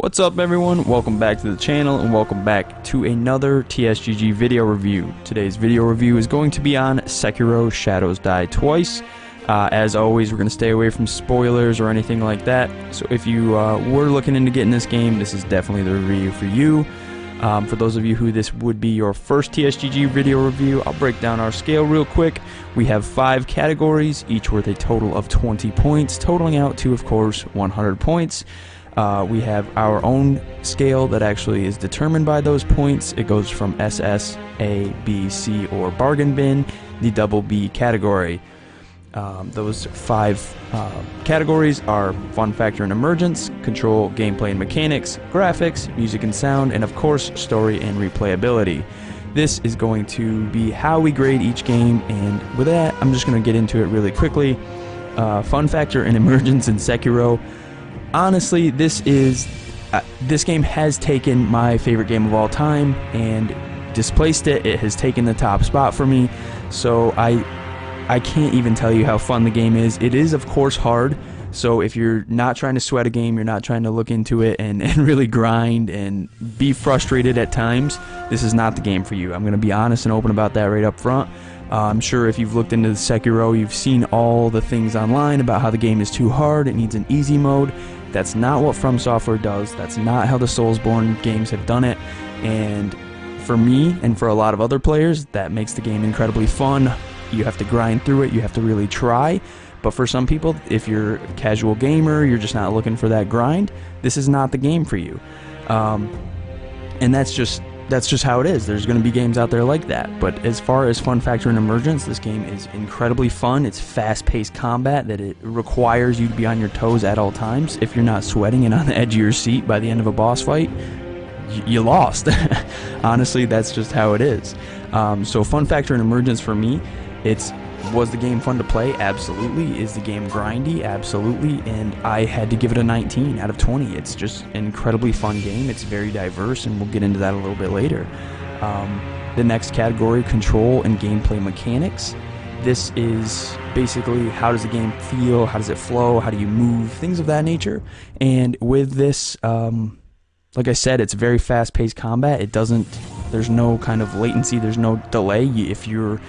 What's up everyone, welcome back to the channel and welcome back to another TSGG video review. Today's video review is going to be on Sekiro Shadows Die Twice. As always, we're going to stay away from spoilers or anything like that, so if you were looking into getting this game, this is definitely the review for you. For those of you who this would be your first TSGG video review, I'll break down our scale real quick. We have 5 categories, each worth a total of 20 points, totaling out to, of course, 100 points. We have our own scale that actually is determined by those points. It goes from SS, A, B, C, or bargain bin, the double B category. Those 5 categories are fun factor and emergence, control, gameplay and mechanics, graphics, music and sound, and of course story and replayability. This is going to be how we grade each game, and with that I'm just going to get into it really quickly. Fun factor and emergence in Sekiro. Honestly, this game has taken my favorite game of all time and displaced it. It has taken the top spot for me, so I can't even tell you how fun the game is. It is, of course, hard, so if you're not trying to sweat a game, you're not trying to look into it and really grind and be frustrated at times, this is not the game for you. I'm going to be honest and open about that right up front. I'm sure if you've looked into the Sekiro, you've seen all the things online about how the game is too hard, it needs an easy mode. That's not what From Software does. That's not how the Soulsborne games have done it. And for me, and for a lot of other players, that makes the game incredibly fun. You have to grind through it, you have to really try. But for some people, if you're a casual gamer, you're just not looking for that grind, this is not the game for you. And that's just how it is. There's going to be games out there like that. But as far as fun factor and emergence, this game is incredibly fun. It's fast-paced combat that it requires you to be on your toes at all times. If you're not sweating and on the edge of your seat by the end of a boss fight, you lost. Honestly, that's just how it is. So fun factor and emergence for me, was the game fun to play? Absolutely. Is the game grindy? Absolutely. And I had to give it a 19 out of 20. It's just an incredibly fun game. It's very diverse, and we'll get into that a little bit later. The next category, control and gameplay mechanics. This is basically, how does the game feel? How does it flow? How do you move? Things of that nature. And with this, like I said, it's very fast-paced combat. There's no kind of latency. There's no delay. If you're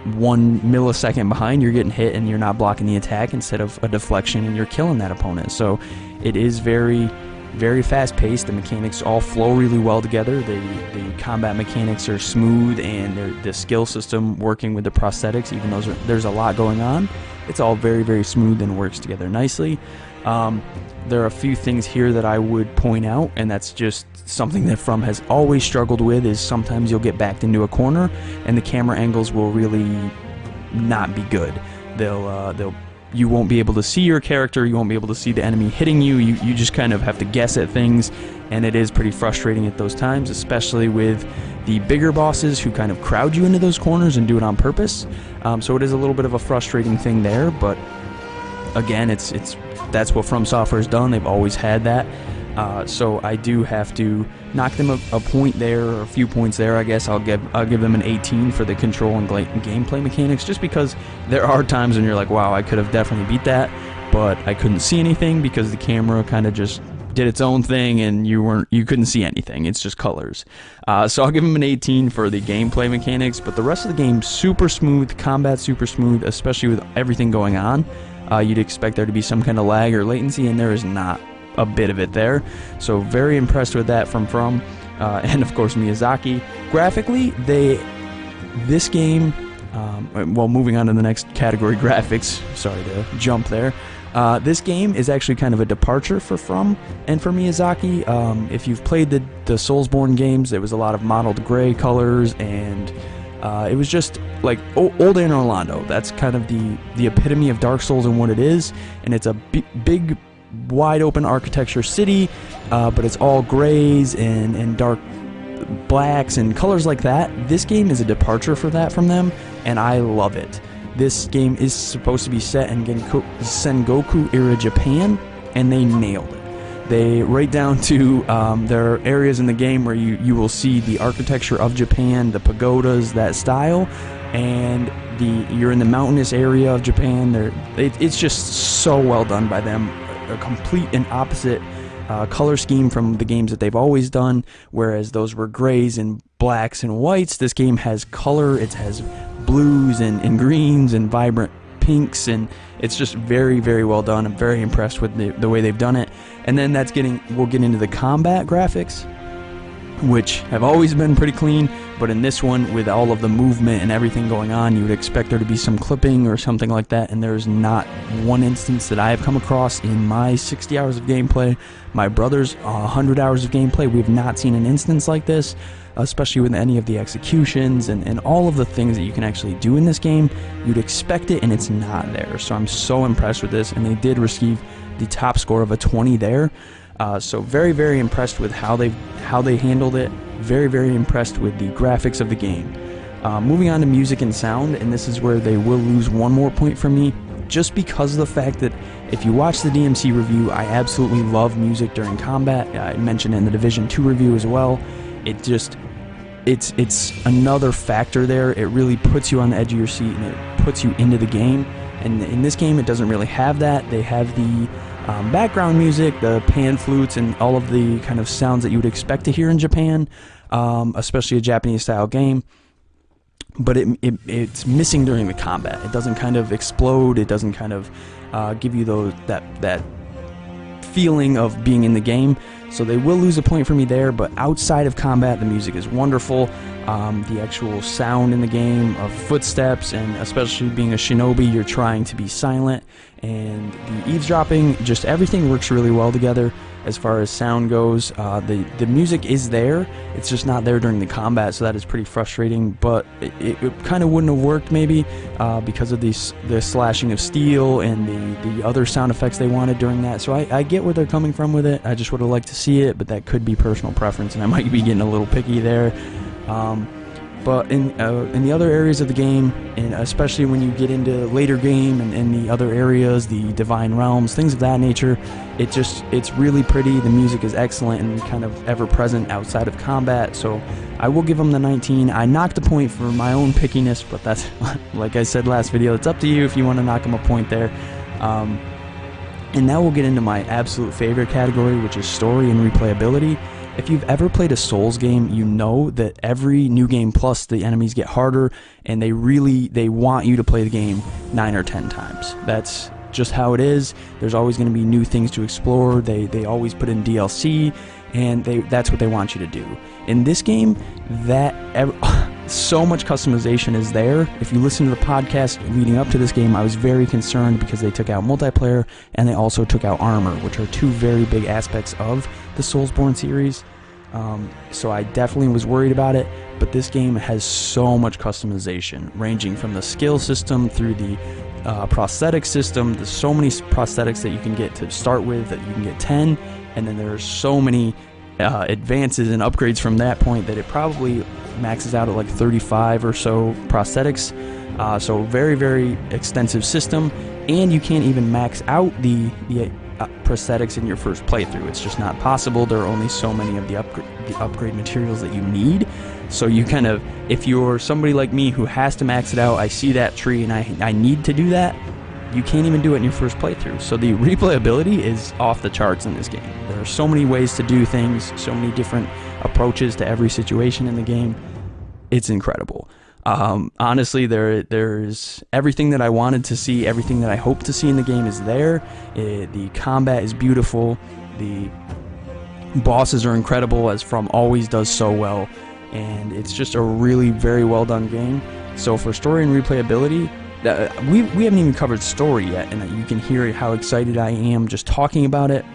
1 millisecond behind, you're getting hit and you're not blocking the attack instead of a deflection, and you're killing that opponent. So it is very, very fast paced. The mechanics all flow really well together. The combat mechanics are smooth, and the skill system working with the prosthetics, even though there's a lot going on, it's all very, very smooth and works together nicely. There are a few things here that I would point out, and that's just something that From has always struggled with, is sometimes you'll get backed into a corner and the camera angles will really not be good. You won't be able to see your character, you won't be able to see the enemy hitting you, you just kind of have to guess at things, and it is pretty frustrating at those times, especially with the bigger bosses who kind of crowd you into those corners and do it on purpose. So it is a little bit of a frustrating thing there, but again, that's what From Software has done. They've always had that. So I do have to knock them a point there, or a few points there, I guess. I'll give them an 18 for the control and gameplay mechanics, just because there are times when you're like, wow, I could have definitely beat that, but I couldn't see anything because the camera kind of just did its own thing and you couldn't see anything. It's just colors. So I'll give them an 18 for the gameplay mechanics, but the rest of the game, super smooth, combat super smooth, especially with everything going on. You'd expect there to be some kind of lag or latency, and there is not a bit of it there. So very impressed with that from and of course Miyazaki. Graphically, this game, well, moving on to the next category, graphics, sorry to jump there. This game is actually kind of a departure for From and for Miyazaki. If you've played the Soulsborne games, there was a lot of mottled gray colors, and it was just like old Anne Orlando. That's kind of the epitome of Dark Souls and what it is, and it's a big wide open architecture city, but it's all grays and dark blacks and colors like that. This game is a departure for that from them, and I love it. This game is supposed to be set in Sengoku era Japan, and they nailed it. They, right down to, there are areas in the game where you will see the architecture of Japan, the pagodas, that style, and you're in the mountainous area of Japan. It's just so well done by them. A complete and opposite color scheme from the games that they've always done, whereas those were grays and blacks and whites. This game has color. It has blues and greens and vibrant pinks, and it's just very, very well done. I'm very impressed with the way they've done it. And then we'll get into the combat graphics, which have always been pretty clean, but in this one, with all of the movement and everything going on, you would expect there to be some clipping or something like that, and there's not one instance that I have come across in my 60 hours of gameplay. My brother's 100 hours of gameplay, we've not seen an instance like this, especially with any of the executions and all of the things that you can actually do in this game. You'd expect it, and it's not there, so I'm so impressed with this, and they did receive the top score of a 20 there. So very, very impressed with how they handled it. Very, very impressed with the graphics of the game. Moving on to music and sound, and this is where they will lose one more point from me, just because of the fact that if you watch the DMC review, I absolutely love music during combat. I mentioned it in the Division 2 review as well. It's another factor there. It really puts you on the edge of your seat, and it puts you into the game. And in this game, it doesn't really have that. They have the background music, the pan flutes, and all of the kind of sounds that you would expect to hear in Japan, especially a Japanese style game. But it's missing during the combat. It doesn't kind of explode. It doesn't kind of give you that feeling of being in the game. So they will lose a point for me there, but outside of combat, the music is wonderful. The actual sound in the game of footsteps, and especially being a shinobi, you're trying to be silent, and the eavesdropping, just everything works really well together as far as sound goes. The music is there, it's just not there during the combat, so that is pretty frustrating, but it kind of wouldn't have worked maybe because of the slashing of steel and the other sound effects they wanted during that. So I get where they're coming from with it. I just would have liked to see it, but that could be personal preference, and I might be getting a little picky there. But in the other areas of the game, and especially when you get into later game and in the other areas, the Divine Realms, things of that nature, it's really pretty. The music is excellent and kind of ever present outside of combat, so I will give them the 19. I knocked a point for my own pickiness, but that's, like I said last video, it's up to you if you want to knock them a point there. And now we'll get into my absolute favorite category, which is story and replayability. If you've ever played a Souls game, you know that every new game plus the enemies get harder, and they want you to play the game 9 or 10 times. That's just how it is. There's always going to be new things to explore. They always put in DLC, and that's what they want you to do. In this game, so much customization is there. If you listen to the podcast leading up to this game, I was very concerned because they took out multiplayer and they also took out armor, which are two very big aspects of the Soulsborne series. So I definitely was worried about it, but this game has so much customization, ranging from the skill system through the prosthetic system. There's so many prosthetics that you can get to start with, that you can get 10, and then there's so many advances and upgrades from that point that it probably maxes out at like 35 or so prosthetics. So very, very extensive system, and you can't even max out the prosthetics in your first playthrough. It's just not possible. There are only so many of the upgrade materials that you need. So you kind of, if you're somebody like me who has to max it out, I see that tree and I need to do that, you can't even do it in your first playthrough. So the replayability is off the charts in this game. There are so many ways to do things, so many different approaches to every situation in the game. It's incredible. Honestly, there's everything that I wanted to see, everything that I hope to see in the game is there. The combat is beautiful. The bosses are incredible, as From always does so well. And it's just a really very well done game. So for story and replayability, we haven't even covered story yet, and you can hear how excited I am just talking about it.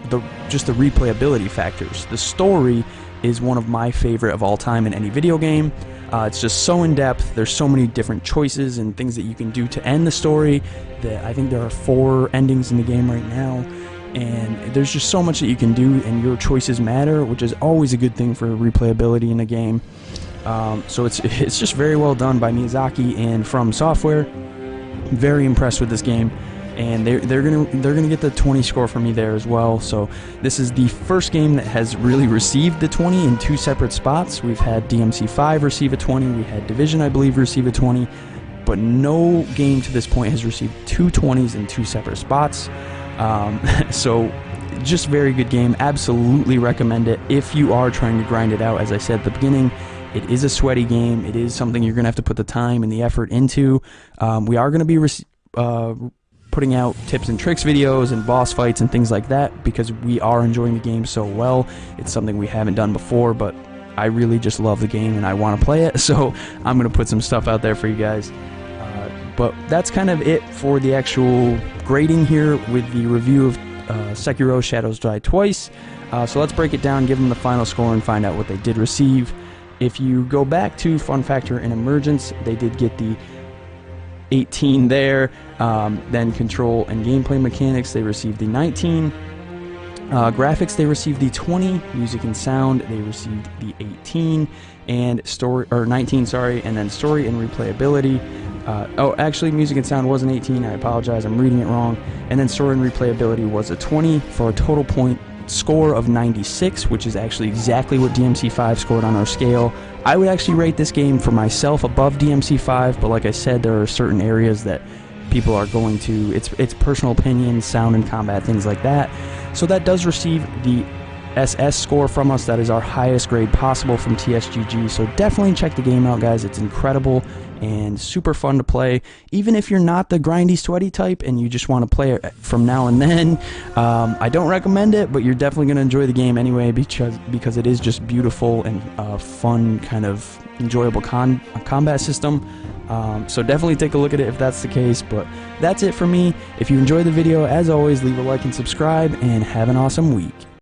Just the replayability factors. The story is one of my favorite of all time in any video game. It's just so in-depth. There's so many different choices and things that you can do to end the story. That I think there are 4 endings in the game right now, and there's just so much that you can do, and your choices matter, which is always a good thing for replayability in a game. So it's just very well done by Miyazaki and From Software. Very impressed with this game, and they're gonna get the 20 score for me there as well. So this is the first game that has really received the 20 in 2 separate spots. We've had DMC 5 receive a 20, we had Division, I believe, receive a 20, but no game to this point has received 2 20s in 2 separate spots. So Just very good game. Absolutely recommend it if you are trying to grind it out. As I said at the beginning, it is a sweaty game. It is something you're going to have to put the time and the effort into. We are going to be putting out tips and tricks videos and boss fights and things like that because we are enjoying the game so well. It's something we haven't done before, but I really just love the game and I want to play it, so I'm going to put some stuff out there for you guys. But that's kind of it for the actual grading here with the review of Sekiro Shadows Die Twice. So let's break it down, give them the final score, and find out what they did receive. If you go back to Fun Factor and Emergence, they did get the 18 there. Then Control and Gameplay Mechanics, they received the 19. Graphics, they received the 20. Music and Sound, they received the 18. And story, or 19, sorry. And then Story and Replayability. Oh, actually, Music and Sound wasn't 18. I apologize, I'm reading it wrong. And then Story and Replayability was a 20 for a total point score of 96, which is actually exactly what DMC5 scored on our scale. I would actually rate this game for myself above DMC5, but like I said, there are certain areas that people are going to, it's personal opinion, sound and combat, things like that. So that does receive the SS score from us. That is our highest grade possible from TSGG, so definitely check the game out, guys. It's incredible and super fun to play. Even if you're not the grindy, sweaty type and you just want to play it from now and then, I don't recommend it, but you're definitely going to enjoy the game anyway because it is just beautiful and fun, kind of enjoyable combat system. So definitely take a look at it if that's the case. But that's it for me. If you enjoyed the video, as always, leave a like and subscribe, and have an awesome week.